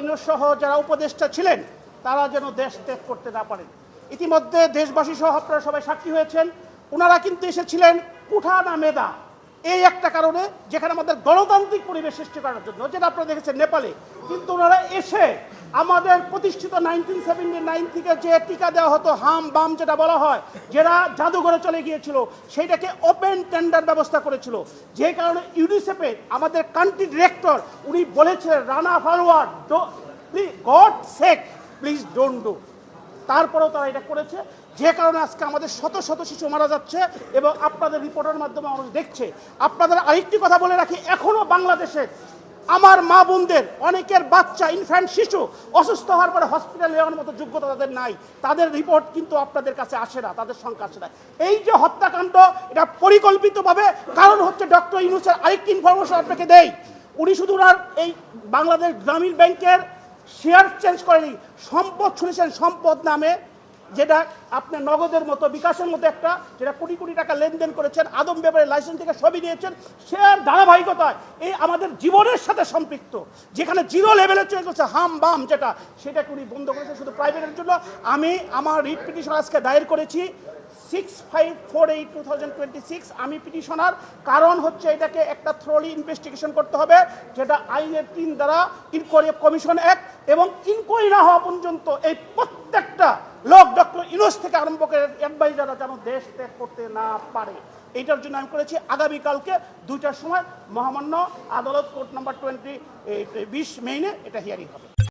ইউনূস সহ যারা উপদেষ্টা ছিলেন তারা যেন দেশ ত্যাগ করতে না পারেন। ইতিমধ্যে দেশবাসী সহ আপনারা সবাই সাক্ষী হয়েছেন, ওনারা কিন্তু এসেছিলেন কুঠা না মেধা এই একটা কারণে, যেখানে আমাদের গণতান্ত্রিক পরিবেশ সৃষ্টি করার জন্য, যেটা আপনারা দেখেছেন নেপালে। কিন্তু ওনারা এসে আমাদের প্রতিষ্ঠিত 1979 থেকে যে টিকা দেওয়া হতো হাম বাম যেটা বলা হয়, যারা জাদুঘরে চলে গিয়েছিল, সেইটাকে ওপেন টেন্ডার ব্যবস্থা করেছিল। যে কারণে ইউনিসেফে আমাদের কান্ট্রি ডিরেক্টর উনি বলেছিলেন Rana forward God sake please don't do. তারপরেও তারা এটা করেছে, যে কারণে আজকে আমাদের শত শত শিশু মারা যাচ্ছে এবং আপনাদের রিপোর্টের মাধ্যমে মানুষ দেখছে। আপনাদের আরেকটি কথা বলে রাখি, এখনও বাংলাদেশে আমার মা বোনদের অনেকের বাচ্চা ইনফ্যান্ট শিশু অসুস্থ হওয়ার পরে হসপিটালে যাওয়ার মতো যোগ্যতা তাদের নাই, তাদের রিপোর্ট কিন্তু আপনাদের কাছে আসে না, তাদের সংখ্যা আসে না। এই যে হত্যাকাণ্ড, এটা পরিকল্পিতভাবে, কারণ হচ্ছে ডক্টর ইউনূসের আরেকটি ইনফরমেশন আপনাকে দেই, উনি শুধু ওনার এই বাংলাদেশ গ্রামীণ ব্যাংকের শেয়ার চেঞ্জ করেনি, সম্পদ শুনেছেন সম্পদ নামে, যেটা আপনার নগদের মতো বিকাশের মতো একটা, যেটা কোটি কোটি টাকা লেনদেন করেছেন, আদম ব্যাপারে লাইসেন্স থেকে সবই নিয়েছেন, সে আর ধারাবাহিকতায় এই আমাদের জীবনের সাথে সম্পৃক্ত, যেখানে জিরো লেভেলে চলে গেছে হাম বাম যেটা, সেটাকে উনি বন্ধ করেছেন শুধু প্রাইভেটের জন্য। আমি আমার রিট পিটিশন আজকে দায়ের করেছি 6548/2026। আমি পিটিশনার, কারণ হচ্ছে এটাকে একটা থ্রোলি ইনভেস্টিগেশন করতে হবে, যেটা আইনের 3 দ্বারা ইনকোয়ারি কমিশন অ্যাক্ট, এবং ইনকোয়ারি না হওয়া পর্যন্ত এই প্রত্যেকটা লোক ডক্টর ইউনূস থেকে আরম্ভ করে অ্যাডভাইজাররা যেন দেশ ত্যাগ করতে না পারে। এইটার জন্য আমি করেছি আগামীকালকে 2টার সময় মহামান্য আদালত কোর্ট নাম্বার 20 মেইনে এটা হিয়ারিং হবে।